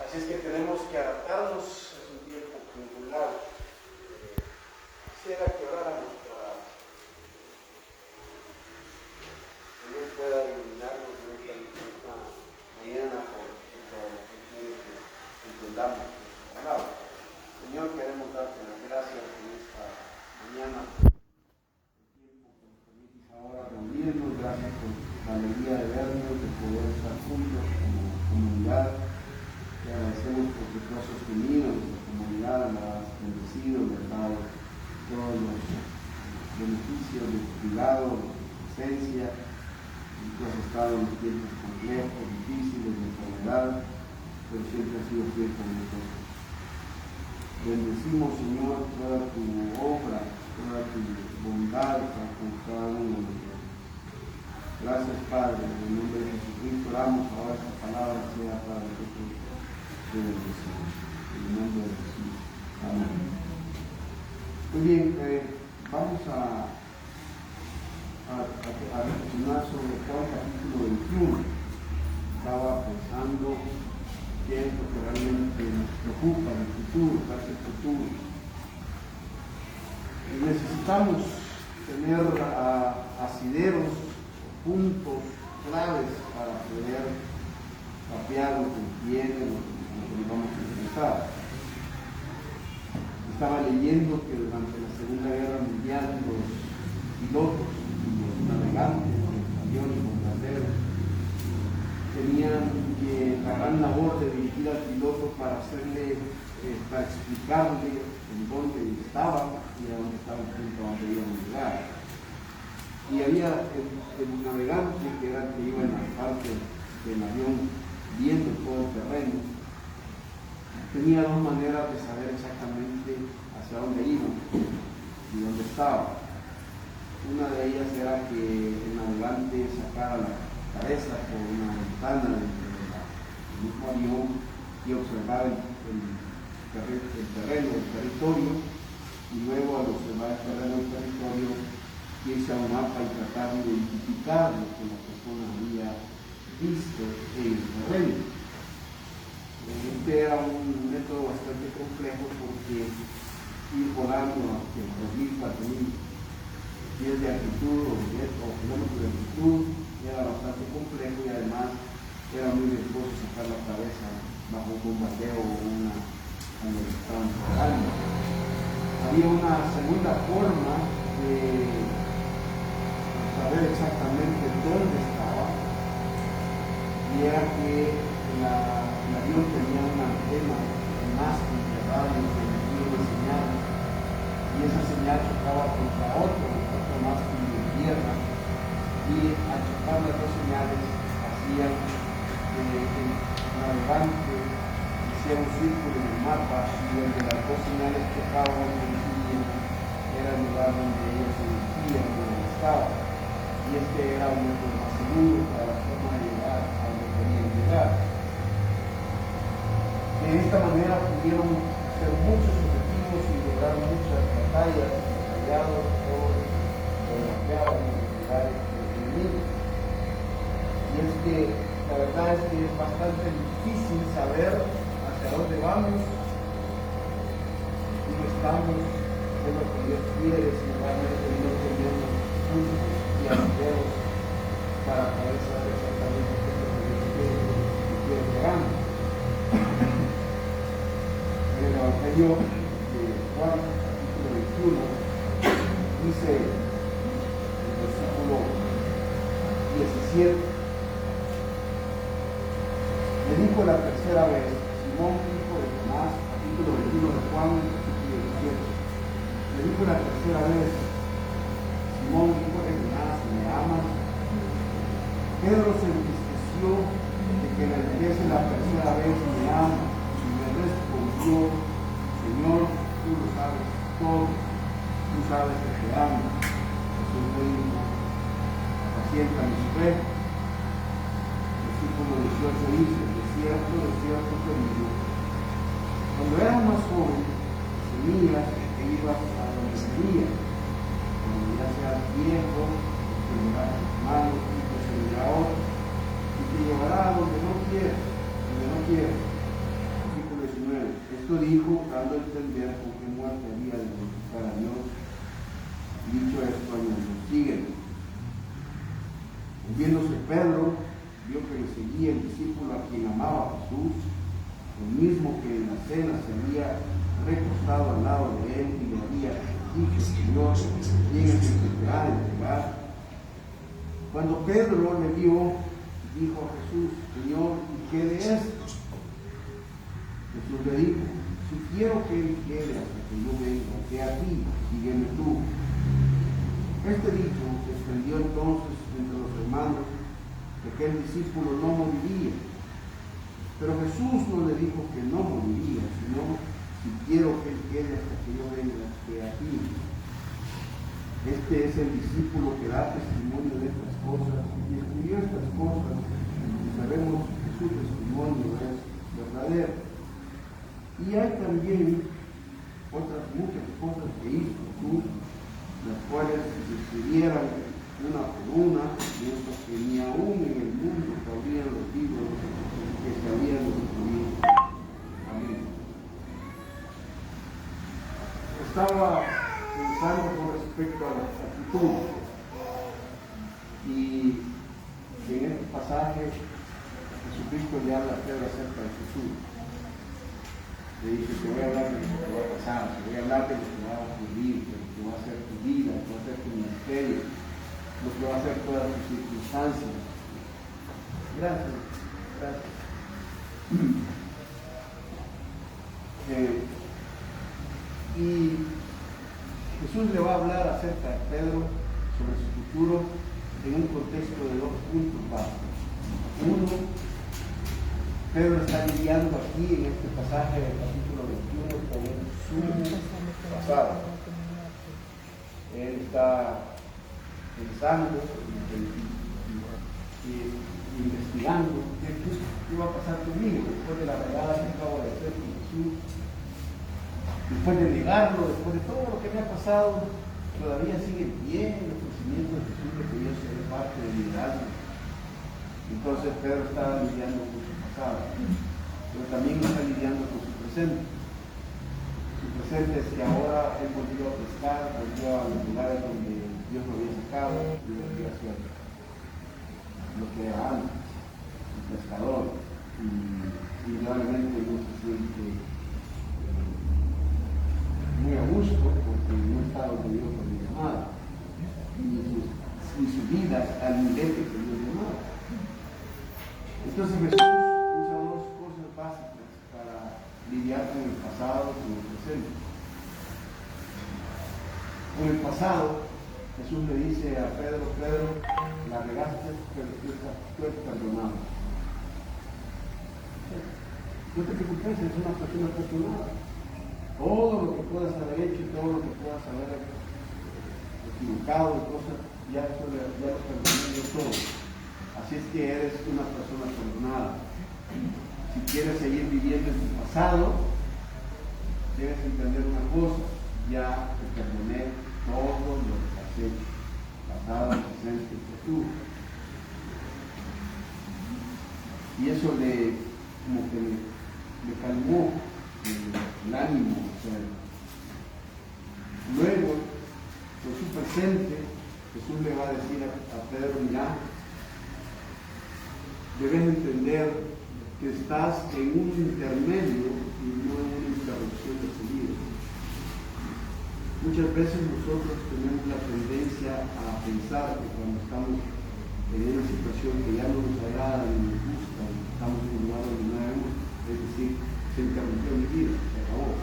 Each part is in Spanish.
Así es que tenemos que adaptarnos, es un tiempo singular. Quisiera que oráramos para que Dios pueda iluminarnos en esta mañana por lo que quiere que entendamos su palabra. Señor, queremos darte las gracias en esta mañana por el tiempo que nos permites ahora reunirnos. Gracias por la alegría de vernos, de poder estar juntos como comunidad. Te agradecemos porque tú has sostenido nuestra comunidad, la has bendecido, ¿verdad? Todos los beneficios de tu cuidado, de tu presencia. Y tú has estado en tiempos complejos, difíciles, de enfermedad, pero siempre has sido fiel con nosotros. Bendecimos, Señor, toda tu obra, toda tu bondad para con cada uno de nosotros. Gracias, Padre, en el nombre de Jesucristo oramos. Ahora esta palabra sea para nosotros de bendición. En el nombre de Jesús. Amén. Muy bien, vamos a reflexionar sobre Juan capítulo 21. Estaba pensando qué es lo que realmente nos preocupa en el futuro, hacia el futuro. Necesitamos tener asideros, puntos claves para poder cambiar lo que viene, lo que nos vamos a enfrentar. Estaba leyendo que durante la Segunda Guerra Mundial los pilotos y los navegantes de los aviones bombarderos tenían la gran labor de dirigir al piloto para explicarle en dónde estaban y a dónde estaban junto a dónde iban a llegar. Y había el navegante que era el que iba en la parte del avión viendo todo el terreno. Tenía dos maneras de saber exactamente hacia dónde iban y dónde estaban. Una de ellas era que el navegante sacara la cabeza por una ventana dentro del mismo avión y observara el terreno, el territorio, y luego al observar el terreno, el territorio, irse a un mapa y tratar de identificar lo que la persona había visto en el terreno. Este era un método bastante complejo porque ir volando a 2.000, 4.000 pies de altitud o kilómetros de altitud era bastante complejo y además era muy riesgoso sacar la cabeza bajo un bombardeo o cuando estaban disparando. Había una segunda forma de saber exactamente dónde estaba y era que el avión tenía una antena más enterrada en el sentido de señal y esa señal chocaba contra otro mástil de tierra y al chocar las dos señales hacían que el navegante hiciera un círculo en el mapa y donde las dos señales chocaban coincidían era el lugar donde ellos se dirigían, donde estaban, y este era un método más seguro para la forma de llegar a donde querían llegar. De esta manera pudieron hacer muchos objetivos y lograr muchas batallas, batallados, todos golpeaban en los lugares enemigos. Y es que la verdad es que es bastante difícil saber hacia dónde vamos y no estamos en lo que Dios quiere, si realmente Dios tenemos puntos y asideros para poder saber exactamente qué es lo que Dios quiere que hagamos. En el Evangelio de Juan, capítulo 21, dice el versículo 17, le dijo la tercera vez, Simón, hijo de Jonás, capítulo 21 de Juan, versículo 17, le dijo la tercera vez, Simón, hijo de Jonás, ¿me amas? Pedro se entristeció de que le dijese la tercera vez, me ama, y le respondió, Señor, tú lo sabes todo, tú sabes que te amo. Jesús le dijo, apacienta mis ovejas. Versículo 18 dice, de cierto te digo, cuando eras más joven, semillas que ibas a donde semillas, cuando ya seas viejo, te llevará a tus manos y te seguirá otro, y te llevará a donde no quieres. lo dijo dando a entender con qué muerte había de glorificar a Dios. Dicho esto, añadió: sígueme. Volviéndose Pedro, vio que le seguía el discípulo a quien amaba a Jesús, el mismo que en la cena se había recostado al lado de él y le había dicho: Señor, ¿quién es el que te ha de entregar? Cuando Pedro le vio, dijo a Jesús: Señor, ¿y qué de esto? Jesús le dijo: si quiero que él quede hasta que yo venga, que a ti, sígueme tú. Este dicho se extendió entonces entre los hermanos de que el discípulo no moriría. Pero Jesús no le dijo que no moriría, sino: si quiero que él quede hasta que yo venga, que a ti. Este es el discípulo que da testimonio de estas cosas y escribió estas cosas, y sabemos que su testimonio es verdadero. Y hay también otras muchas cosas que hizo Jesús, las cuales se escribieran una por una, mientras que ni aún en el mundo cabrían los libros que se habían escrito. Amén. Estaba pensando con respecto a la actitud, y en este pasaje Jesucristo le habla a Pedro acerca de Jesús. Le dice: te voy a hablar de lo que va a pasar, te voy a hablar de lo que va a ocurrir, de lo que va a ser tu vida, lo que va a ser tu ministerio, lo que va a ser todas tus circunstancias. Gracias, gracias. Y Jesús le va a hablar acerca de Pedro, sobre su futuro, en un contexto de dos puntos básicos. Uno, Pedro está lidiando aquí en este pasaje del capítulo 21 con su pasado. Él está pensando y investigando qué va a pasar conmigo después de la regada que acabo de hacer con Jesús, después de negarlo, después de todo lo que me ha pasado. Todavía sigue bien el ofrecimiento de Jesús de que yo seré parte del liderazgo. Entonces Pedro está lidiando con su pasado, pero también está lidiando con su presente. Su presente es que ahora él volvió a pescar, volvió a los lugares donde Dios lo había sacado y volvió a hacer lo que era antes, un pescador, y indudablemente no se siente muy a gusto porque no está donde Dios lo había llamado, y su vida está al nivel que Dios llamaba. Entonces Jesús usa dos cosas básicas para lidiar con el pasado, con el presente. Con el pasado, Jesús le dice a Pedro: Pedro, la regaste, pero tú estás perdonado. No te preocupes, es una persona perdonada. Todo lo que puedas haber hecho y todo lo que puedas haber equivocado y cosas, ya lo perdoné yo todo. Así es que eres una persona perdonada. Si quieres seguir viviendo en tu pasado, debes entender una cosa: ya te perdoné todo lo que has hecho, pasado, presente y futuro. Y eso como que le calmó el ánimo. O sea, luego, con su presente, Jesús le va a decir a Pedro: mira, debes entender que estás en un intermedio y no en una interrupción de tu vida. Muchas veces nosotros tenemos la tendencia a pensar que cuando estamos en una situación que ya no nos agrada ni nos gusta, estamos en un lugar donde no debemos, es decir, se interrumpió mi vida, se acabó.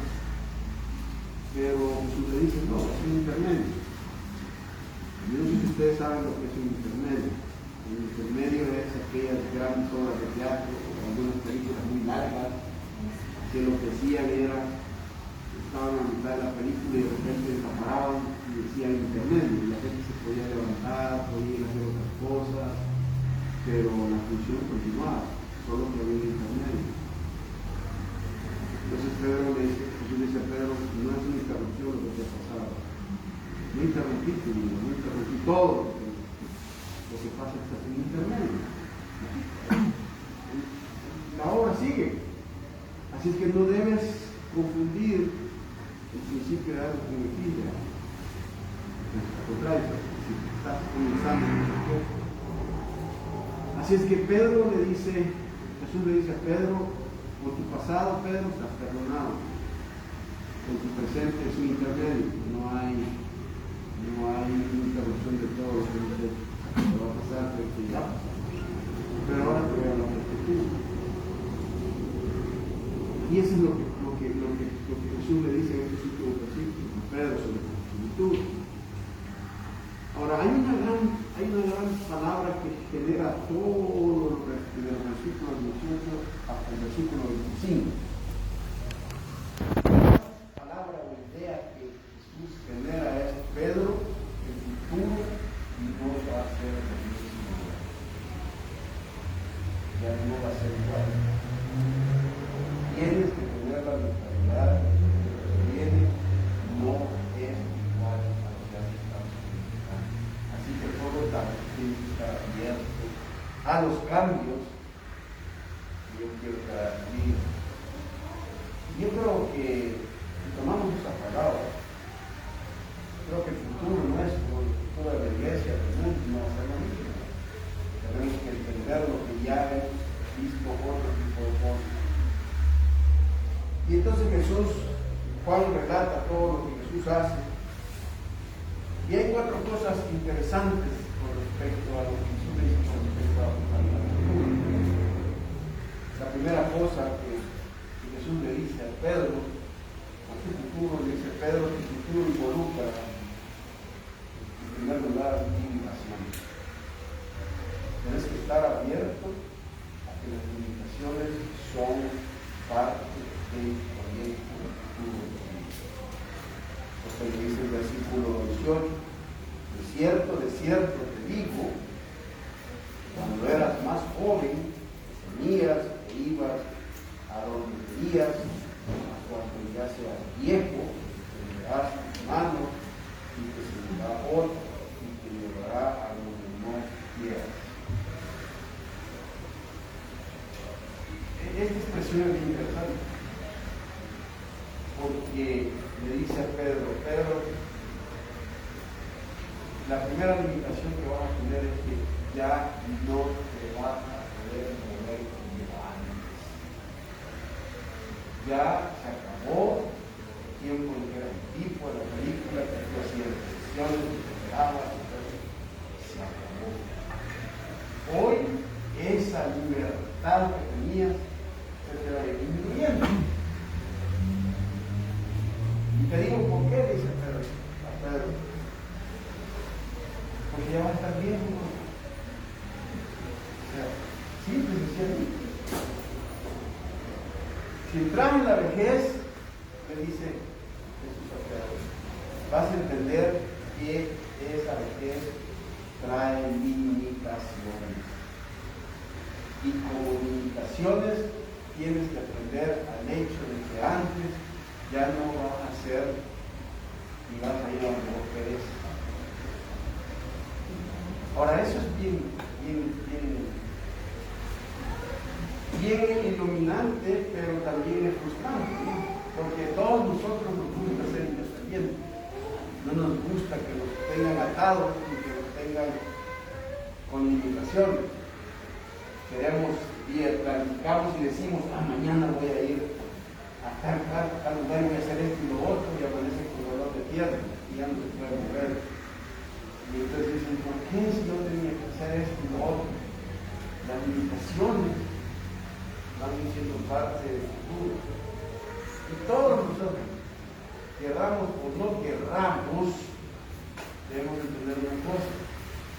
Pero Jesús le dice: no, es un intermedio. Yo no sé si ustedes saben lo que es un intermedio. El intermedio es aquellas grandes obras de teatro o algunas películas muy largas que lo que hacían era, estaban a mitad de la película y de repente se paraban y decían intermedio, y la gente se podía levantar, podía ir a hacer otras cosas, pero la función continuaba, solo que había un intermedio. Entonces Jesús dice a Pedro: no es una interrupción lo que te ha pasado, no interrumpí tu vida, no interrumpí todo lo que pasa, está en intermedio. La obra sigue, así es que no debes confundir el principio de algo con el fin de algo. Al contrario, si estás comenzando en ese tiempo. Así es que Pedro le dice, Jesús le dice a Pedro, por tu pasado, Pedro, estás perdonado. Con tu presente es un intermedio, no hay interrupción de todo lo que hemos hecho. Lo va a pasar, pero que ya pasó. Pero ahora te voy a hablar de futuro. Y eso es lo que Jesús le dice en estos últimos versículos a Pedro sobre su futuro. Ahora, hay una gran palabra que genera todo lo que desde el versículo 18 hasta el versículo 25. La palabra o idea que Jesús genera es Pedro, el futuro no va a ser el mismo. Ya no va a ser igual. Tienes que tener la mentalidad de que lo que viene no es igual a lo que has estado experimentando. Así que por lo tanto tienes que estar abierto a los cambios que yo quiero que haga en mi vida. Yo creo que si tomamos esa palabra, creo que el futuro nuestro, el futuro de la iglesia, del mundo, no va a ser lo mismo. Tenemos que entender lo que ya hemos visto otro tipo de cosas. Y entonces Juan relata todo lo que Jesús hace. Y hay 4 cosas interesantes con respecto a lo que Jesús dice con respecto a la futuro. La primera cosa que Jesús le dice a Pedro, a su futuro, le dice Pedro, tu futuro involucra, en primer lugar, limitaciones. Tienes que estar abierto a que las limitaciones son parte del proyecto futuro de Dios. Esto le dice el versículo 18. De cierto te digo, cuando eras más joven, tenías e ibas a donde querías, cuando ya seas viejo, te llevarás tus manos y te seguirá otro y te llevará a donde no quieras. Esta expresión es bien interesante, porque le dice a Pedro, la primera limitación que vas a tener es que ya no te vas a poder mover como antes. Ya se acabó el tiempo en que era el tipo de la película, que tú hacías decisiones, que te esperabas, se acabó. Hoy esa libertad que tenías se te va a ir disminuyendo. Y te digo por qué, dice Pedro. Porque ya va a estar bien, ¿no? O sea, simple y sencillamente. Si entras en la vejez, le dice Jesús a Pedro, vas a entender que esa vejez trae limitaciones. Y como limitaciones tienes que aprender al hecho de que antes ya no vas a ser y vas a ir a donde vos querés. Ahora, eso es bien iluminante, pero también es frustrante, ¿no? Porque todos nosotros nos gusta ser independientes. No nos gusta que nos tengan atados y que nos tengan con limitaciones. Planificamos y decimos, mañana voy a ir a tal lugar y voy a hacer esto y lo otro, y amanece con dolor de pierna y ya no se puede mover. Y entonces dicen, ¿por qué si yo tenía que hacer esto y lo otro? Las limitaciones van siendo parte del futuro. Y todos nosotros, querramos o no querramos, debemos entender una cosa: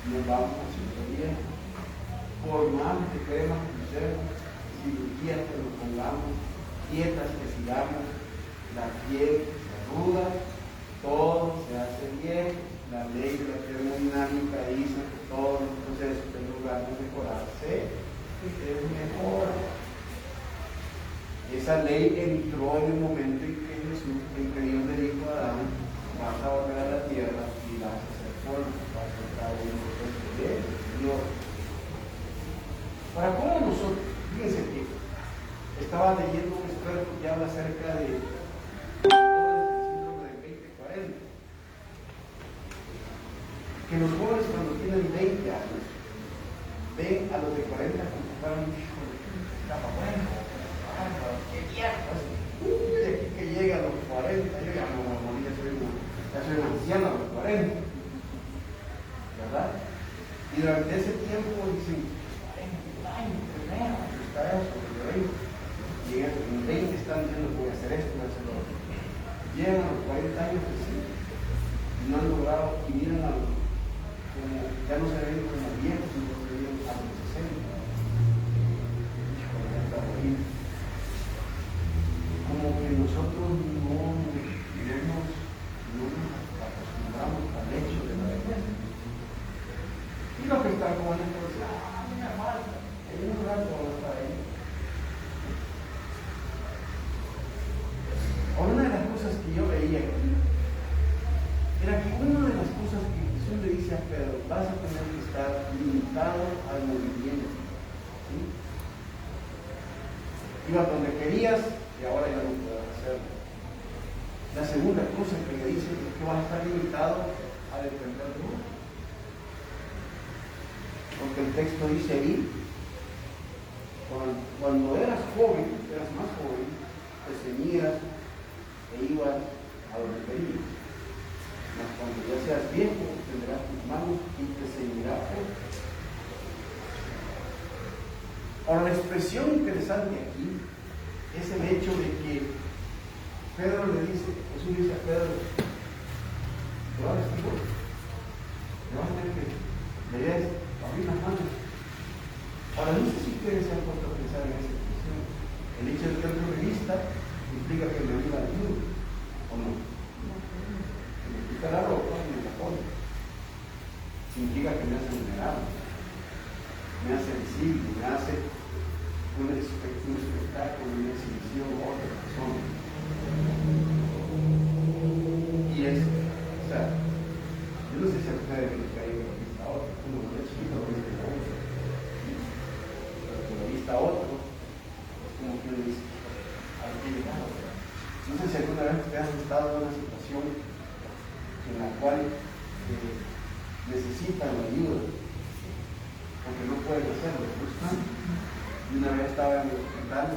nos vamos haciendo bien. Por más que cremas que usemos, cirugías que nos pongamos, dietas que sigamos, la piel se arruga, todo se hace bien. La ley de la termodinámica dice que todos los procesos, en lugar de mejorarse, es mejor. Esa ley entró en el momento en que Dios le dijo a Adán: vas a volver a la tierra y vas a hacer polvo, vas a entrar en el proceso de Dios. Para cómo nosotros, fíjense que estaba leyendo un experto que habla acerca de limitado al movimiento. ¿Sí? Ibas donde querías y ahora ya no puedes hacerlo. La segunda cosa que le dice es que vas a estar limitado a depender de uno. Porque el texto dice ahí, cuando eras joven, eras más joven, te ceñías e ibas a donde querías. Mas cuando ya seas viejo, tendrás tus manos y te ceñirás. Ahora, la expresión interesante aquí es el hecho de que Pedro le dice, Jesús dice a Pedro, te vas a vestir, te vas a tener que debes abrir las manos. Ahora, no sé si ustedes se han puesto a pensar en esa expresión. El hecho de que otro revista implica que me ayuda a Dios, ¿o no? Me quita la ropa y me la pone. Significa que me hace vulnerable, me hace visible, me hace un espectáculo, una exhibición a otra persona. Y es, o sea, yo no sé si a ustedes les cae una vista a otro, uno lo ve chiquito, lo ve a otro. Pero la vista a otro, es como que uno dice, ¿a qué llegado? No sé si alguna vez ustedes han estado en una situación en la cual necesitan la ayuda, porque no pueden hacerlo, y una vez estaba en el hospital,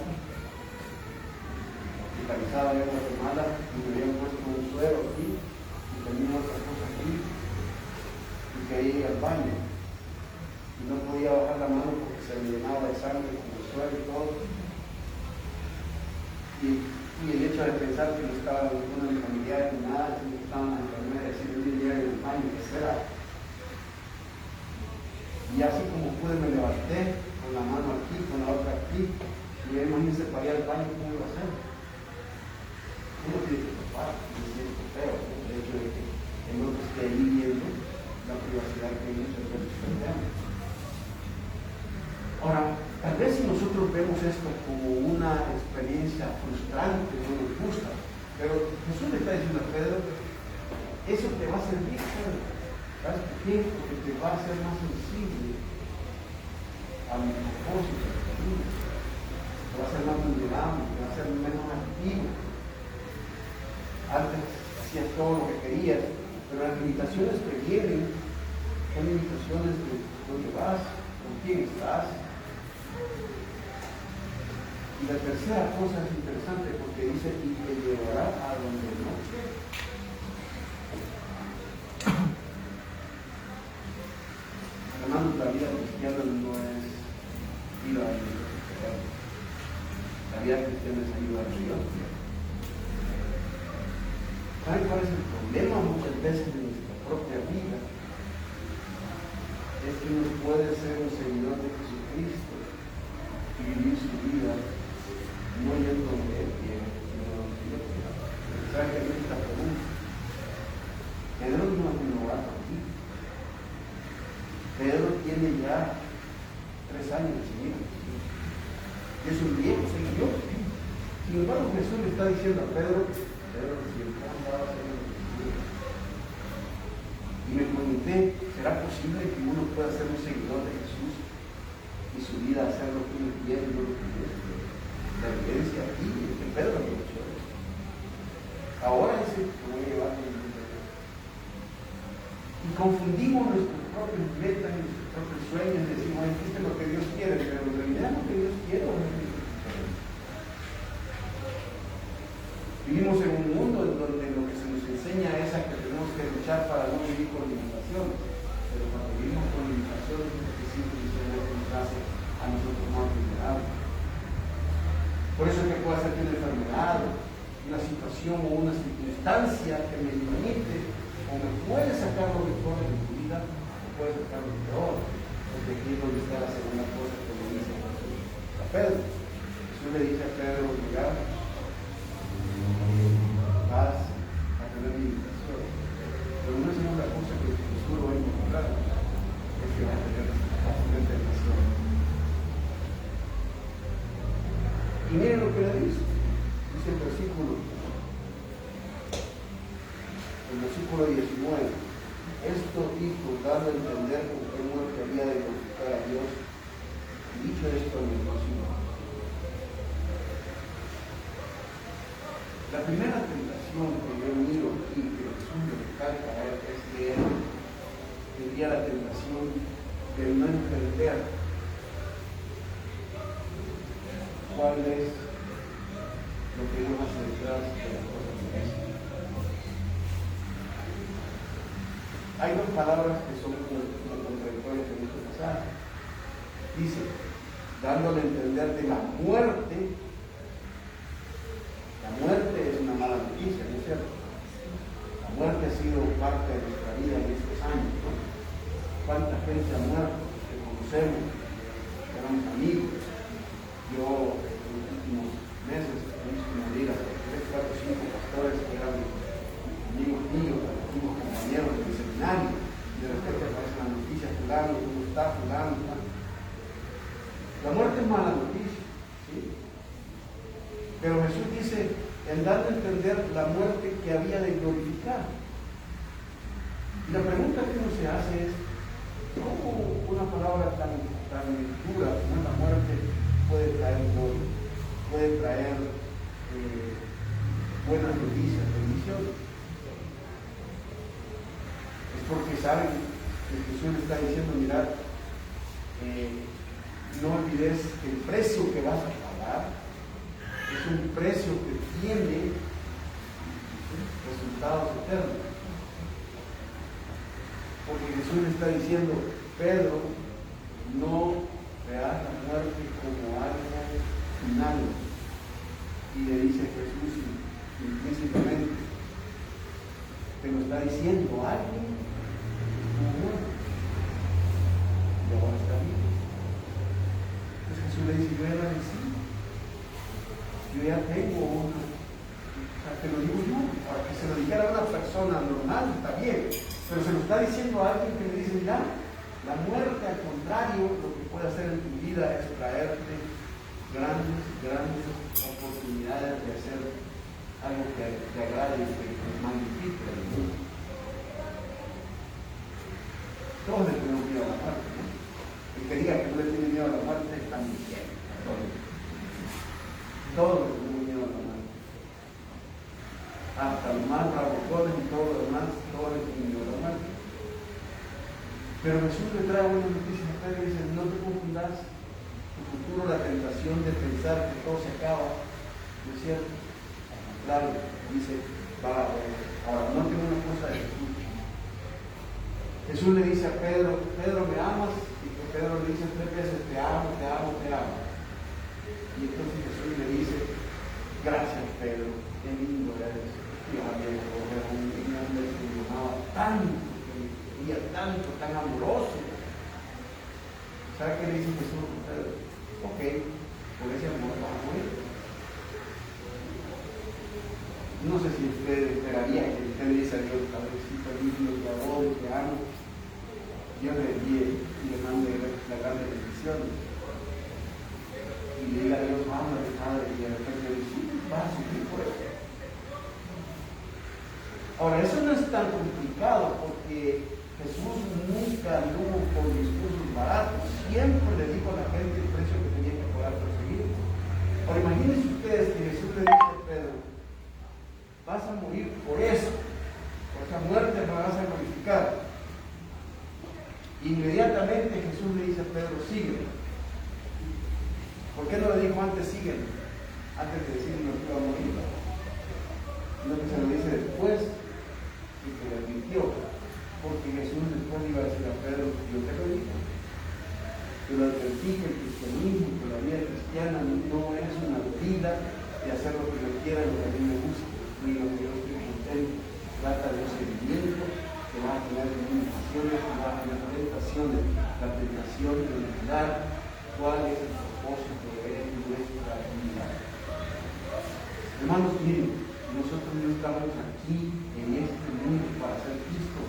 hospitalizado en Guatemala, y me habían puesto un suero aquí, y tenía otra cosa aquí, y quería ir al baño, y no podía bajar la mano porque se me llenaba de sangre con el suero y todo, y el hecho de pensar que no estaba ninguno de mis familiares ni nada, sino que estaban las enfermeras, y un día en el baño, ¿qué será? Y así como pude me levanté con la mano aquí, con la otra aquí, y ya imagínense para ir al baño, ¿cómo iba a hacer? Uno tiene que topar, me siento feo, ¿no? El hecho de que el otro esté ahí viendo la privacidad que muchas veces perdemos. Ahora, tal vez si nosotros vemos esto como una experiencia frustrante, no nos gusta, pero Jesús le está diciendo a Pedro, eso te va a servir, Pedro. ¿Sabes por qué? Porque te va a hacer más sensible a mi propósito, te va a hacer más vulnerable, te va a hacer menos activo. Antes hacías todo lo que querías, pero las limitaciones que vienen son limitaciones de dónde vas, con quién estás. Y la tercera cosa es interesante porque dice, y te llevará a donde no quieres. Hermanos, la vida cristiana no es ir a Dios. La vida cristiana es ayudar a Dios. ¿Saben cuál es el problema muchas veces de nuestra propia vida? Es que uno puede ser un seguidor de Jesucristo y vivir su vida no yendo donde Él quiere, sino donde Dios quiere. ¿Saben qué es esta pregunta? Pedro no ha renovado aquí. Pedro tiene ya 3 años de seguir. Es un viejo seguidor. Sin embargo, Jesús le está diciendo a Pedro, si el plan va a ser y me pregunté, ¿será posible que uno pueda ser un seguidor de Jesús y su vida hacer lo que uno quiere y no lo que quiere? La evidencia aquí es que Pedro lo ha hecho. Ahora dice que voy a llevar a y confundimos nuestros propios metas y nuestros propios sueños y decimos, esto es lo que Dios quiere, pero en realidad lo que Dios quiere es lo que Dios quiere. Vivimos en un mundo en donde lo que se nos enseña es a que tenemos que luchar para no vivir con limitaciones, pero cuando vivimos con limitaciones es porque simplemente nos hace a nosotros más vulnerables. Por eso es que puede ser que una enfermedad, una situación o una circunstancia que me limite o me puede sacar lo mejor de tu vida o puede sacar lo peor, porque aquí es donde está la segunda cosa que le dice a Pedro. Jesús le dice a Pedro, mira, vas a tener limitaciones, pero una segunda cosa que el futuro va a encontrar es que vas a tener tentaciones. Y miren lo que le dice el versículo 19, Esto dijo, dando a entender con qué muerte había de glorificar a Dios. Y dicho esto, en el próximo. La primera tentación que yo miro aquí, que Jesús le recalca a él, es que él tendría la tentación de no entender cuál es lo que Dios hace detrás de las cosas que hace. Hay dos palabras que son contradictorias en este pasaje. Dice, dándole a entender de la muerte. La muerte es una mala noticia, ¿no es cierto? La muerte ha sido parte de nuestra vida en estos años, ¿no? ¿Cuánta gente ha muerto que conocemos, que éramos amigos? Yo, en los últimos meses, he visto morir a 3, 4, 5 pastores que eran amigos míos, antiguos compañeros de mi seminario, y de repente aparecen las noticias, fulano, ¿cómo está fulano? La muerte es mala noticia, ¿sí? Pero Jesús dice, en dar a entender la muerte que había de glorificar. Y la pregunta que uno se hace es, ¿cómo una palabra tan dura como la muerte puede traer gloria, puede traer buenas noticias, bendiciones? Es porque saben que Jesús le está diciendo, mirad, no olvides que el precio que vas a pagar es un precio que tiene resultados eternos. Porque Jesús le está diciendo, Pedro, no veas la muerte como algo final. Y le dice Jesús implícitamente, te lo está diciendo alguien como muerto. Y ahora está bien. Entonces Jesús le dice, yo ya la vencí. Yo ya tengo una. O sea, te lo digo yo, para que se lo dijera a una persona normal, está bien. Pero se lo está diciendo a alguien que le dice, mira, la muerte, al contrario, lo que puede hacer en tu vida es traerte grandes oportunidades de hacer algo que te agrade y que te magnifique el mundo. Todos le tenemos miedo a la muerte, ¿no? El que diga que no le tiene miedo a la muerte está mintiendo. Todos le tenemos miedo a la muerte. Hasta los más bravucones y todo lo demás, todos le tienen miedo a la muerte. Pero Jesús le trae buenas noticias a Pedro y dice, no te confundas tu futuro, la tentación de pensar que todo se acaba, ¿no es cierto? Claro, dice, ahora no tengo una cosa de Jesús. Jesús le dice a Pedro, Pedro, ¿me amas? Y que Pedro le dice 3 veces, te amo, te amo, te amo. Y entonces Jesús le dice, gracias Pedro, qué lindo eres. Yo había coger un hombre que me amaba tanto, que me quería tanto, tan amoroso. ¿Sabe qué le dice Jesús a Pedro? Ok, por ese amor vas a morir. No sé si usted esperaría que usted le dice a Dios, Padrecito lindo, te adoro, te amo. Dios le envíe y le mande la grande bendición. Y le diga a Dios, ámame, Padre, y de repente le dice, sí, vas a sufrir por eso. Ahora, eso no es tan complicado porque Jesús nunca anduvo con discursos baratos, siempre le dijo a la gente el precio que tenía que pagar por seguir. Ahora, imagínense ustedes que Jesús le dice a Pedro, vas a morir por eso, por esa muerte me vas a glorificar. Inmediatamente Jesús le dice a Pedro, sígueme. ¿Por qué no le dijo antes sígueme? Antes de decirle que iba a morir. Sino que se lo dice después y que le advirtió. Porque Jesús después iba a decir a Pedro, yo te lo dije. Te lo advertí que el cristianismo, que la vida cristiana no es una vida de hacer lo que yo quiera, lo que a mí me gusta, ni lo que yo estoy contento. Trata de un seguimiento que va a tener limitaciones, que va a tener tentaciones. La tentación de olvidar cuál es el propósito de nuestra vida. Hermanos, miren, nosotros no estamos aquí en este mundo para ser Cristo,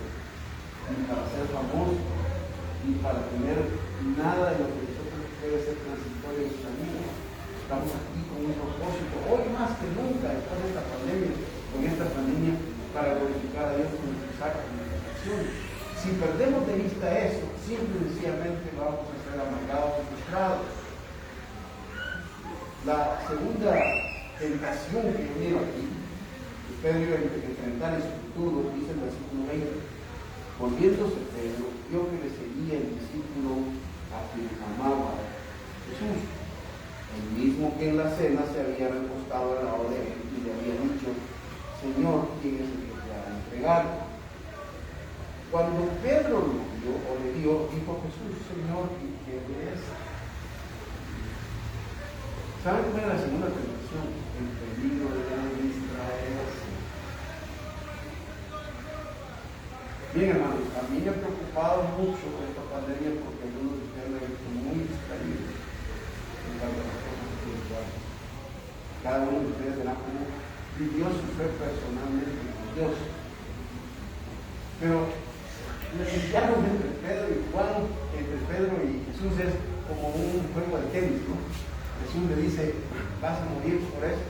ni para ser famosos, ni para tener nada de lo que nosotros puede ser transitorio en nuestra vida. Estamos aquí con un propósito, hoy más que nunca, después de esta pandemia, con esta pandemia, para glorificar a Dios con nuestros actos y nuestras acciones. Si perdemos de vista eso, simple y sencillamente vamos a ser amargados y frustrados. La segunda tentación que yo miro aquí, que Pedro iba a enfrentar en su futuro, dice el versículo 20, volviéndose Pedro, vio que le seguía el discípulo a quien amaba Jesús, el mismo que en la cena se había recostado al lado de él y le había dicho: Señor, ¿quién es el que te ha de entregar? Cuando Pedro lo vio o le dio, dijo Jesús: Señor, ¿y quién es? ¿Saben cuál es la segunda tentación? El peligro de distraerse. Bien, hermanos, a mí me ha preocupado mucho esta pandemia porque algunos de ustedes me han visto muy distraídos en cuanto a las cosas espirituales. Cada uno de ustedes verá cómo vivió su fe personalmente con Dios. Pero lo que llaman entre Pedro y Juan, entre Pedro y Jesús, es como un juego de tenis, ¿no? Jesús le dice: vas a morir por eso,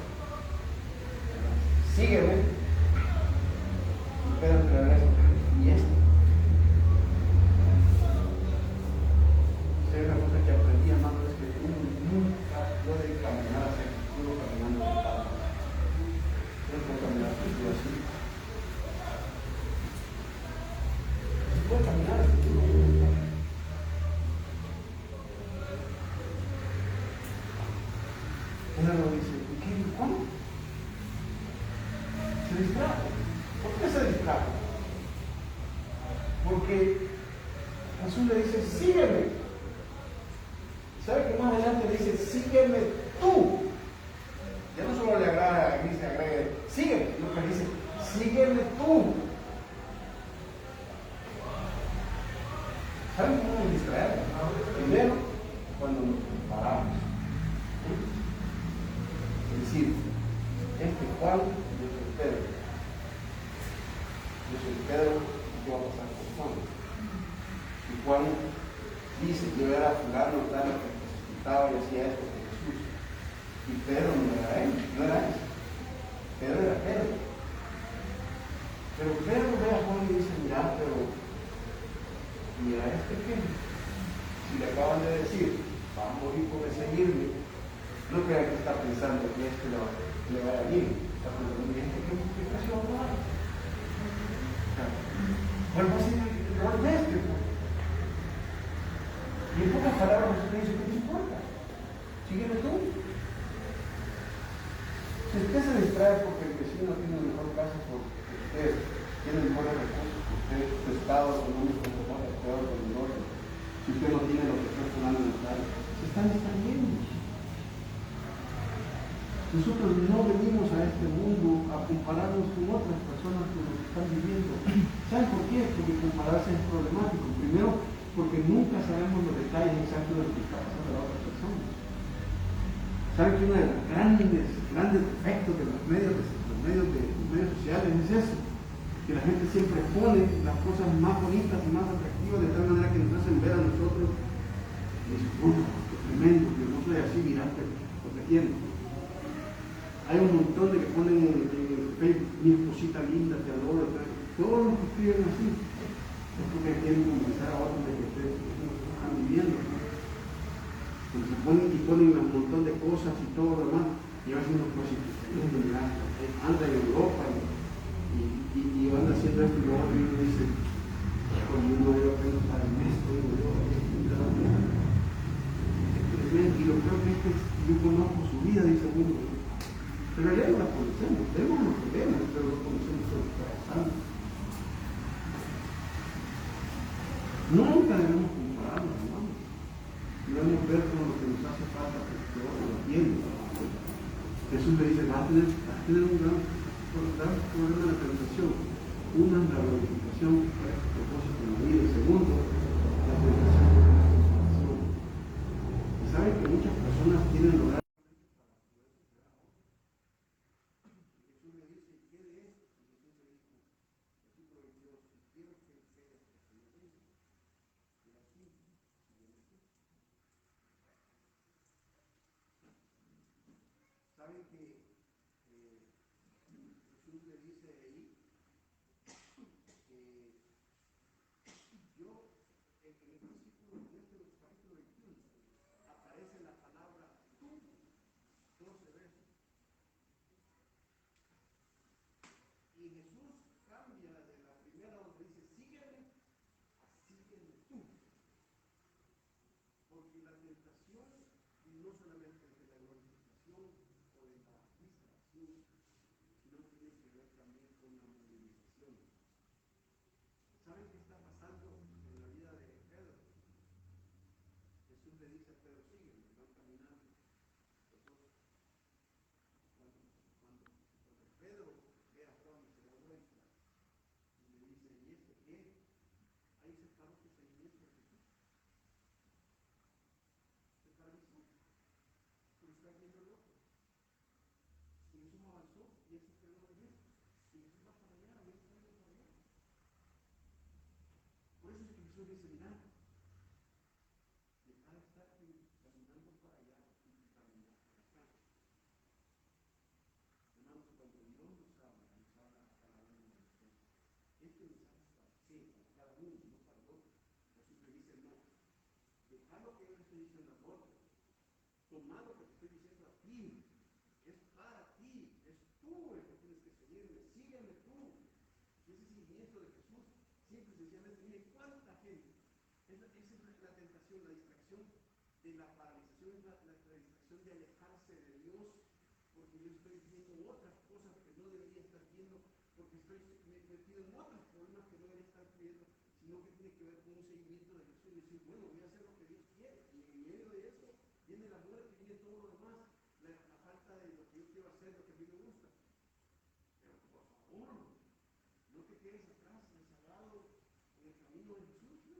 sígueme. Y Pedro le regresa: ¿y esto? Una cosa que aprendí, hermano, es que uno nunca puede caminar hacia el futuro caminando de lado. No puede caminar hacia el futuro así. No puede caminar hacia el futuro. Él lo dice: ¿qué? ¿Cómo? Se distrajo. ¿Por qué se distrajo? Porque Jesús le dice: sígueme. ¿Sabe que más adelante le dice: sígueme tú? Ya no solo le agrada, a mí se agrega sígueme, sino que le dice: sígueme tú. ¿Saben cómo nos distraemos? Primero, cuando nos comparamos. Es decir, Juan, yo soy Pedro. Yo soy Pedro, yo voy a pasar por Juan. Y Juan dice: yo era fulano tal que resucitaba y hacía esto con Jesús. Y Pedro no era él, no era él. Pedro era Pedro. Pero Pedro ve a Juan y dice: mira, pero mira qué. Si le acaban de decir: va a morir por seguirme, no crean que está pensando que esto le va a ir. Está pensando: ¿qué precio va a dar? Bueno, va a ser el rol de este. Y en pocas palabras Jesús le dice: ¿qué te importa? Sígueme tú. Si usted se distrae porque el vecino tiene una mejor casa, porque usted tiene mejores recursos, porque usted, su estado económico es mejor, es peor que el otro, si usted no tiene lo que está sonando en el plan, se están distrayendo. Nosotros no venimos a este mundo a compararnos con otras personas que nos están viviendo. ¿Saben por qué? Porque compararse es problemático. Primero, porque nunca sabemos los detalles exactos de lo que está pasando a la otra persona. ¿Saben que uno de los grandes defectos de los medios sociales es eso? Que la gente siempre pone las cosas más bonitas y más atractivas de tal manera que nos hacen ver a nosotros y dicen: qué tremendo, que no soy así, mirate lo que tiene. Hay un montón de que ponen en Facebook: mi esposita linda, te adoro, todos los que escriben así es porque quieren convencer a otros de que ustedes están viviendo. Cuando se ponen y ponen un montón de cosas y todo lo demás, y a veces unos prostituyendo, anda en Europa y anda haciendo esto y lo otro, y uno dice: cuando uno debe apenas estar en esto, digo yo, y lo creo que yo conozco su vida, dice uno. Pero ya no la conocemos, vemos lo que vemos, pero lo conocemos por lo que está pasando. Nunca debemos compararnos, hermanos. Debemos ver como lo que nos hace falta, porque todo lo tiene. Jesús le dice: va a tener un gran problema de la tentación. Una, la glorificación, que es el propósito de la vida. Y segundo, la tentación de la transformación. Y saben que muchas personas tienen lograr. ¿Saben que Jesús le dice ahí que y ese perdón es esto. Y Jesús va para allá, y Jesús va para allá. Por eso es que Jesús dice, mira, dejar de estar caminando para allá y caminar para acá. Hermanos, cuando Dios nos habla a cada uno de nosotros, este mensaje es para sí, para cada uno, no para el otro. Jesús le dice, no, dejar lo que yo le estoy diciendo al otro, tomar lo que te estoy diciendo a ti, es para ti, es tú el que tienes que seguirme, sígueme tú. Y ese seguimiento de Jesús, siempre sencillamente, miren cuánta gente, esa es la tentación, la distracción de la paralización, la distracción de alejarse de Dios, porque yo estoy viendo otras cosas que no debería estar viendo, porque estoy metido en otros problemas que no debería estar viendo, sino que tiene que ver con un seguimiento de Jesús y decir, bueno, voy a hacer lo que Dios quiere, y en medio de eso viene la muerte, viene todo lo demás, la falta de lo que yo quiero hacer, lo que a mí me gusta. Pero por favor, no te quedes atrás, rezagado en el camino de Jesús, ¿no?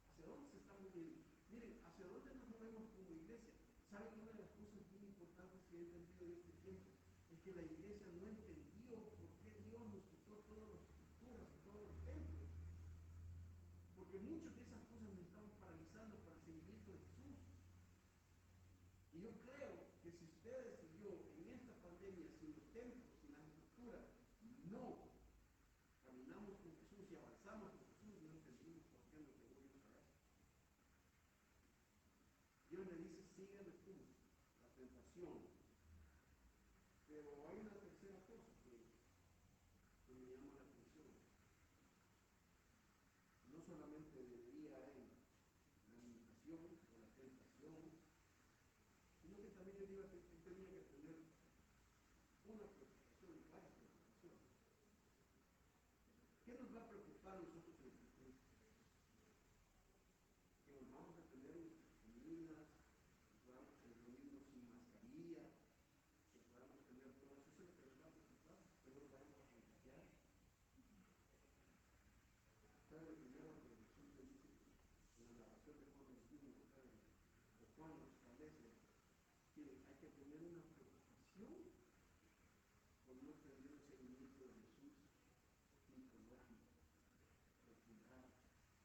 ¿Hacia dónde se está moviendo? Miren, ¿hacia dónde nos movemos como iglesia? ¿Saben que una de las cosas bien importantes que he entendido en este tiempo? Es que la iglesia no entendió por qué Dios nos quitó todas las estructuras y todos los templos. Porque muchas de esas cosas nos estaban paralizando para el seguimiento de Jesús. Y yo creo que si ustedes y yo en esta pandemia, sin los templos, sin las estructuras, no caminamos con Jesús y avanzamos con Jesús, no entendimos por qué nos llegó Dios a eso. Dios le dice, sígueme tú, la tentación. Pero hay una tercera cosa que me llama la atención. No solamente debería haber la limitación o la tentación, sino que también yo digo que tenía que tener una preocupación, varias preocupaciones. ¿Qué nos va a preocupar a nosotros en el futuro? Que nos vamos a tener nuestras comidas, que podamos reunirnos sin mascarilla, que podamos tener todo eso. Eso es lo que nos va a preocupar, que nos vamos a contagiar. ¿Sabe lo primero que Jesús le dice en la narración de Juan 21, o Juan nos establece que hay que tener una preocupación por no tener el seguimiento de Jesús mitológico, popular,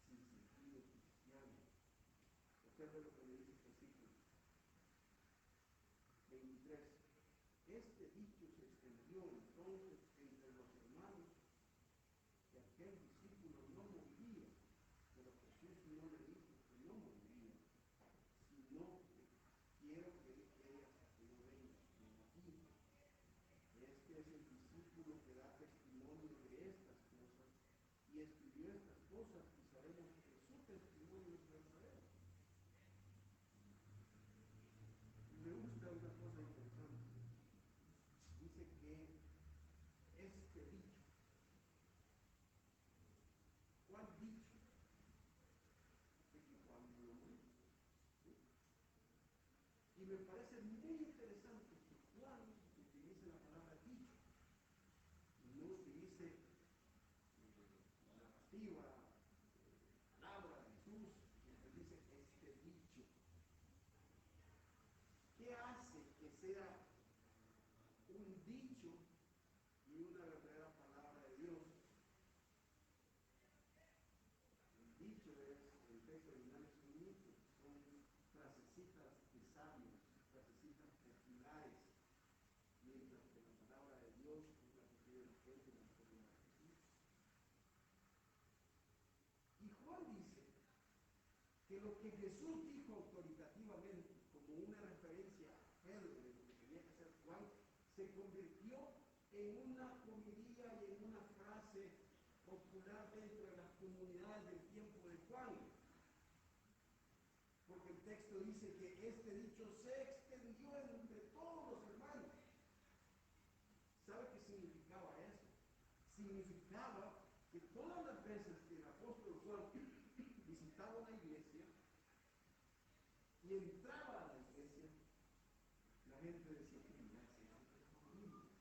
sin sentido cristiano? Observe lo que le dice el versículo 23. Este dicho se extendió entonces entre los hermanos que aquel discípulo no moriría, pero Jesús no le dijo que no moriría, sino que quiero que él quede hasta que yo venga. Aquí, este es el discípulo que da testimonio de estas cosas y escribió estas cosas y sabemos que su testimonio es verdadero. Me gusta una cosa interesante. Dice que este dicho, ¿cuál dicho? De que cuando lo muere. ¿Sí? Y me parece muy interesante que Juan utilice la palabra dicho, y no utilice la narrativa, la palabra de Jesús, y dice este dicho. ¿Qué hace que sea un dicho y una verdadera palabra de Dios? El dicho es, el texto original es un mito, son frasecitas de sabios, frasecitas populares, mientras que la palabra de Dios es la que tiene la gente y la autoridad de Jesús. Y Juan dice que lo que Jesús dijo autoritativamente, como una referencia a Pedro de lo que tenía que hacer Juan, se convirtió en una comidilla y en una frase popular dentro de las comunidades del tiempo de Juan. Porque el texto dice que este dicho se extendió entre todos los hermanos. ¿Sabe qué significaba eso? Significaba que todas las veces que el apóstol Juan visitaba una iglesia y entraba a la iglesia, la gente decía, que mira, ese es inmortal,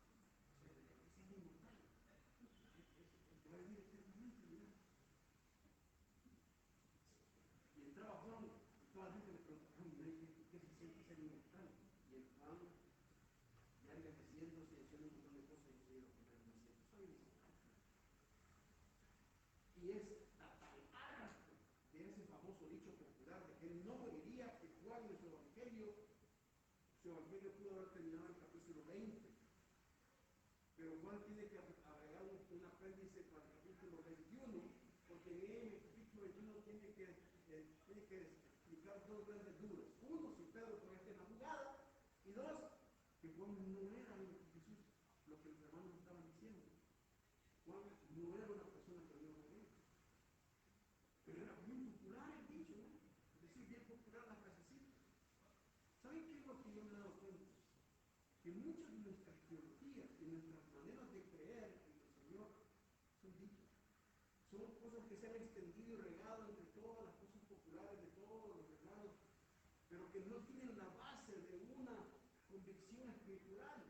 el que va a vivir eternamente, mira. Y entraba Juan, y toda la gente le preguntaba, mira, ¿qué se siente ser inmortal? Y el Juan, ya envejeciéndose y haciendo un montón de cosas, y es a tal arte de ese famoso dicho popular de que él no moriría, que Juan en su evangelio pudo haber terminado en el capítulo 20, pero Juan tiene que agregar un apéndice para el capítulo 21, porque en el capítulo 21 tiene que explicar dos grandes dudas. Uno, si Pedro todavía está en la jugada, y dos, que Juan no era lo que Jesús, lo que los hermanos estaban diciendo. Juan no era una persona que iba a morir, pero era muy popular el dicho, ¿no? Es decir, bien popular la frasecita. ¿Saben qué es lo que yo me he dado cuenta? Que muchas de nuestras teologías y nuestras maneras de creer en el Señor son dichos. Son cosas que se han extendido y regado entre todas las cosas populares de todos los hermanos, pero que no tienen la base de una convicción espiritual.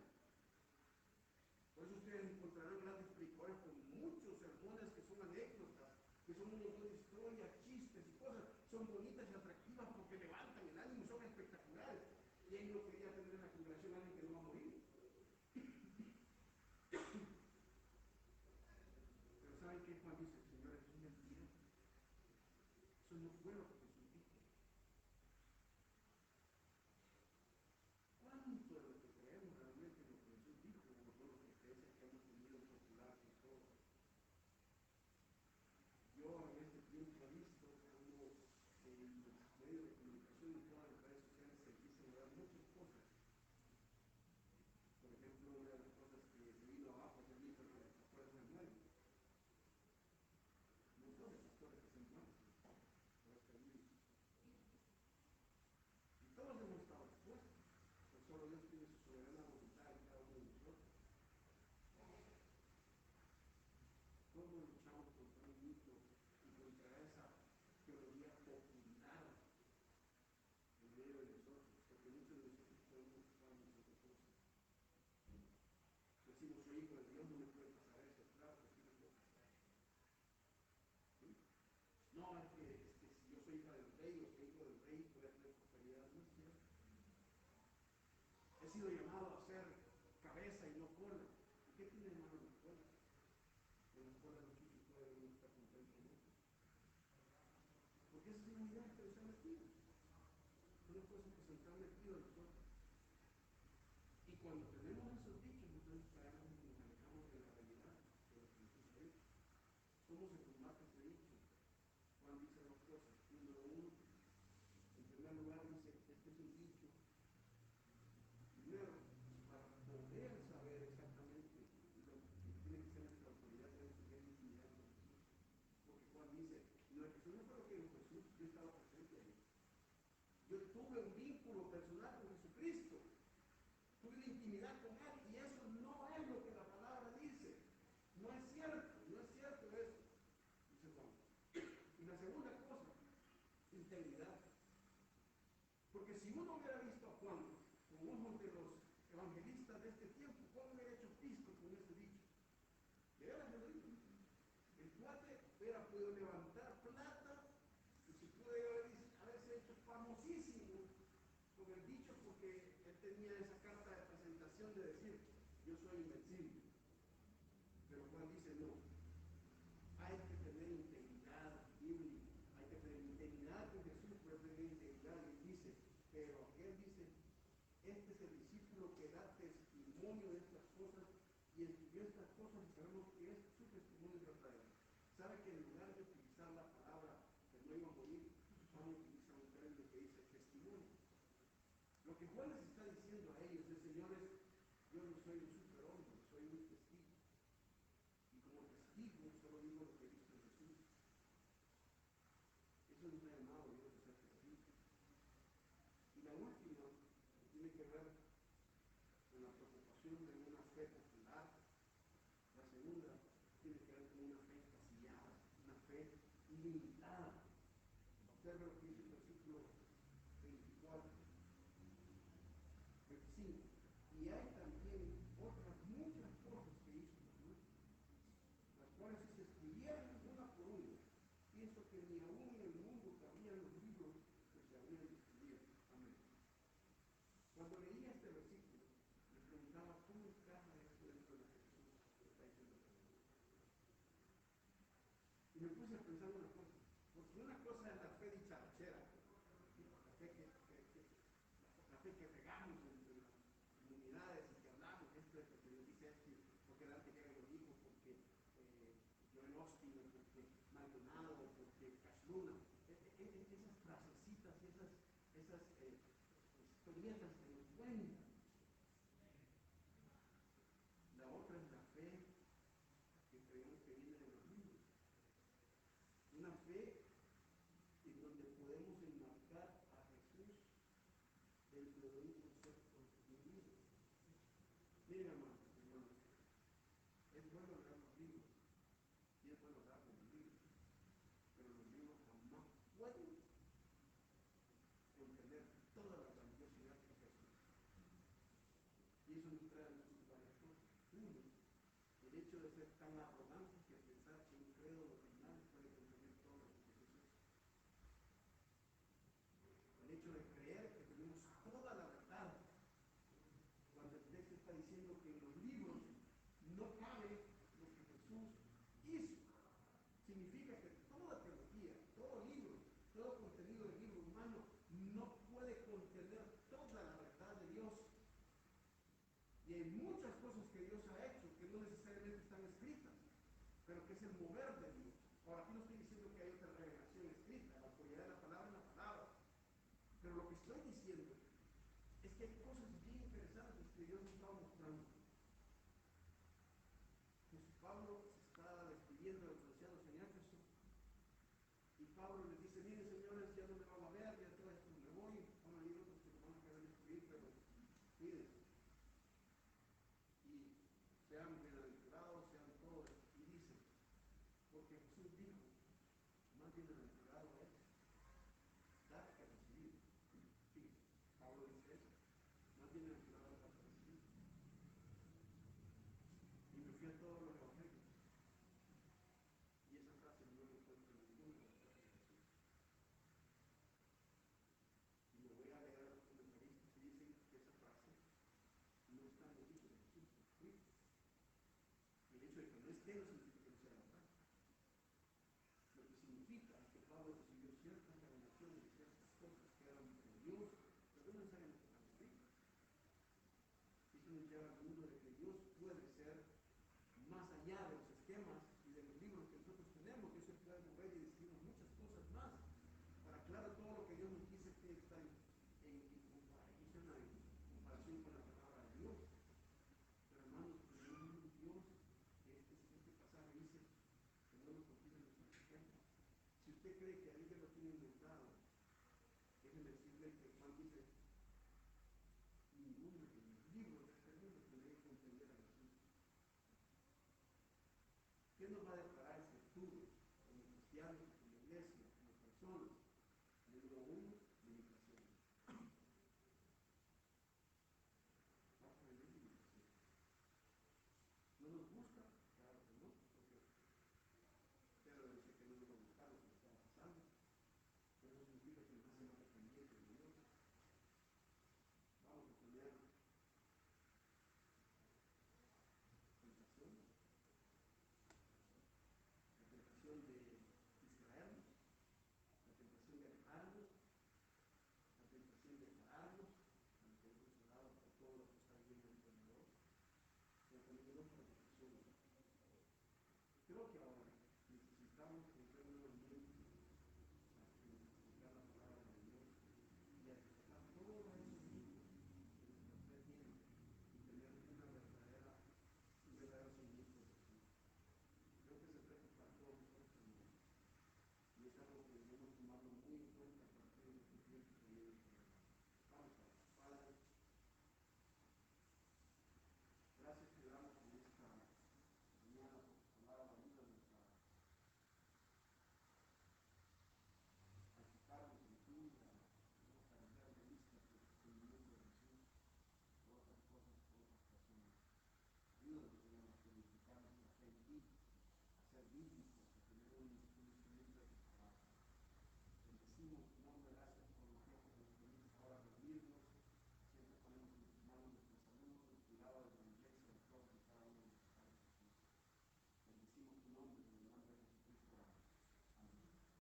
Por eso ustedes encontrarán grandes predicadores con muchos sermones que son anécdotas, que son un montón de historias, chistes y cosas. Son bonitas y atractivas porque levantan el ánimo, son espectaculares. Y ahí no quería tener en la congregación a alguien que no va a morir. Pero ¿saben qué? Juan dice, señores, es mentira. Eso no fue lo que Jesús dijo. ¿Cuánto de lo que creemos realmente en lo que Jesús dijo, como todas las creencias que hemos tenido popular y todo? Yo en este tiempo he visto cómo en los medios de comunicación y todas las redes sociales se empiezan a dar muchas cosas. Por ejemplo, una de las cosas que se vino abajo es el libro de los pastores se mueren. No son los pastores que se mueren, por este libro. Y todos hemos estado expuestos, pero solo Dios tiene su soberana voluntad en cada uno de nosotros. ¿Cómo luchamos contra un mito y contra esa teología popular en medio de nosotros? Porque muchos de nosotros podemos estar en muchas cosas. Decimos, soy hijo de Dios, no me puede pasar eso. Claro que sí me puede pasar. ¿Sí? No, es que si yo soy hija del rey o soy hijo del rey, voy a tener prosperidad. No es cierto. He sido llamado a ser cabeza y no cola. ¿Y qué tiene de malo la cola? En la cola los chuchos puede uno estar contento con eso. Porque esa es una idea que nos ha metido. Una cosa que se nos ha metido a nosotros. Y cuando tenemos esos dichos, entonces caemos y nos alejamos de la realidad de lo que Jesús ha dicho. ¿Cómo se combate ese dicho? Juan dice dos cosas. Número uno, en primer lugar dice, este es un dicho. Primero, para poder saber exactamente lo que tiene que ser nuestra autoridad, tenemos que tener intimidad con Jesús. Porque Juan dice, no, Jesús no fue lo que dijo Jesús, yo estaba presente ahí. Yo tuve un vínculo personal con Jesucristo. Tuve una intimidad con Él y eso no es lo que la palabra dice. No es cierto eso, dice Juan. Y la segunda cosa, integridad. Porque si uno hubiera visto a Juan con ojos de los evangelistas de este tiempo, Juan hubiera hecho pisto con ese dicho. De veras me lo digo. El cuate hubiera podido levantar plata y se puede haberse hecho famosísimo con el dicho porque él tenía esa carta de presentación de decir, yo soy invencible. Pero Juan dice, no, hay que tener integridad bíblica, hay que tener integridad con Jesús, pero tener integridad. Y dice, pero aquel dice, este es el discípulo que da testimonio de estas cosas y escribió estas cosas y sabemos que es su testimonio verdadero. Sabe que en lugar de utilizar la palabra que no iba a morir, Juan utiliza un término que dice testimonio. Lo que Juan les está diciendo a ellos es, señores, yo no soy un superhombre, soy un testigo. Y como testigo solo digo lo que he visto en Jesús. Eso nos ha llamado Dios a ser testigos. Y la última tiene que ver con la preocupación de una fe popular. La segunda tiene que ver con una fe casillada, una fe limitada. Observa lo que dice el versículo 24, 25. Y hay también otras muchas cosas que hizo Jesús, las cuales si se escribieran una por una, pienso que ni aún en el mundo cabían los libros que se habían de escribir. Amén. Cuando leía este versículo, me preguntaba cómo encaja esto dentro de lo que Jesús está diciendo. Y me puse a pensar una cosa, porque una cosa es la fe dicharachera, la fe que regamos entre las comunidades y que hablamos, esto es porque Dios dice esto, porque Dante que lo dijo, porque Joel Austin, porque Maldonado, porque Cashluna, esas frasecitas, esas historietas que nos cuentan. La otra es la fe que creemos que viene de los libros. Una fe en donde podemos enmarcar a Jesús dentro de un concepto de un libro. Miren, hermanos, es bueno leer los libros y es bueno hablar de los libros, pero los libros jamás pueden contener toda la grandiosidad de Jesús. Y eso nos trae a nosotros varias cosas. Uno, el hecho de ser tan arrogante que pensar que un credo doctrinal puede contener todo lo que Jesús es. El hecho de creer que tenemos toda la verdad, cuando el texto está diciendo que en los libros no cabe lo que Jesús hizo. Significa que toda teología, todo libro, todo contenido del libro humano no puede contener toda la verdad de Dios. Y hay muchas cosas que Dios ha hecho que no necesariamente están escritas, pero que es el mover de Dios. Ahora, aquí no estoy diciendo que hay otra revelación escrita, la autoridad de la palabra es la palabra. Pero lo que estoy diciendo es que hay cosas bien interesantes que Dios nos está mostrando. Pablo se está despidiendo de los ancianos en Éfeso y Pablo les dice: miren, señores, ya no me van a ver, ya todo esto me voy, van a ir otros que me van a querer destruir, pero cuídense y sean bienaventurados, sean todos. Y dice, porque Jesús dijo: más bienaventurado es dar que recibir. Fíjense, Pablo dice eso: más bienaventurado es dar que recibir. Y me fui a todos los evangelios. Y esa frase no me encuentro en ninguno de los de Jesús. Y me voy a leer a los comentaristas que dicen que esa frase no está en el dicho de Jesús. ¿Sí? El hecho de que no esté no significa que no sea verdad. Lo que significa es que Pablo recibió ciertas revelaciones y ciertas cosas que eran de Dios, pero no necesariamente están escritas. Eso nos lleva al mundo de que Dios puede ser más allá de los esquemas y de los libros que nosotros tenemos. Dios se puede mover y decirnos muchas cosas más. Para claro, todo lo que Dios nos dice que está en comparación con la palabra de Dios. Pero hermanos, tenemos un Dios que este pasaje dice que no nos contiene nuestros esquemas. Si usted cree que alguien lo tiene inventado, déjenme decirle que Juan dice: ninguno de los libros de este mundo tendría que comprender a Jesús. ¿Qué nos va a deparar el futuro como cristianos, como iglesia, como personas? Número uno, limitaciones. Vamos a vivir limitaciones. ¿No nos gusta? Claro que no, porque Pedro dice que no nos va a gustar lo que está pasando. Pero eso significa que no hacemos dependientes de Dios. Vamos a tener tentaciones. La tentación de distraernos, la tentación de alejarnos, la tentación de pararnos, a lo que hemos hablado por todo lo que está viviendo alrededor, pero también no para tentaciones. Creo que ahora necesitamos encontrar nuevamente a explicar la palabra de Dios y a explicar todos esos libros que nuestra fe tiene y tener un verdadero seguimiento de Jesús. Creo que se trata para todos nosotros, hermanos. Y es algo que debemos tomarlo muy en cuenta a partir de este tiempo que viene por delante. Vamos a ver. Padre, gracias te damos en esta mañana por tu palabra. Ayúdanos a enfocarnos en ti, a cambiar de vista por el seguimiento de Jesús, por otras cosas, por otras personas. Ayúdanos, Señor, a purificar nuestra fe en ti, a ser dignos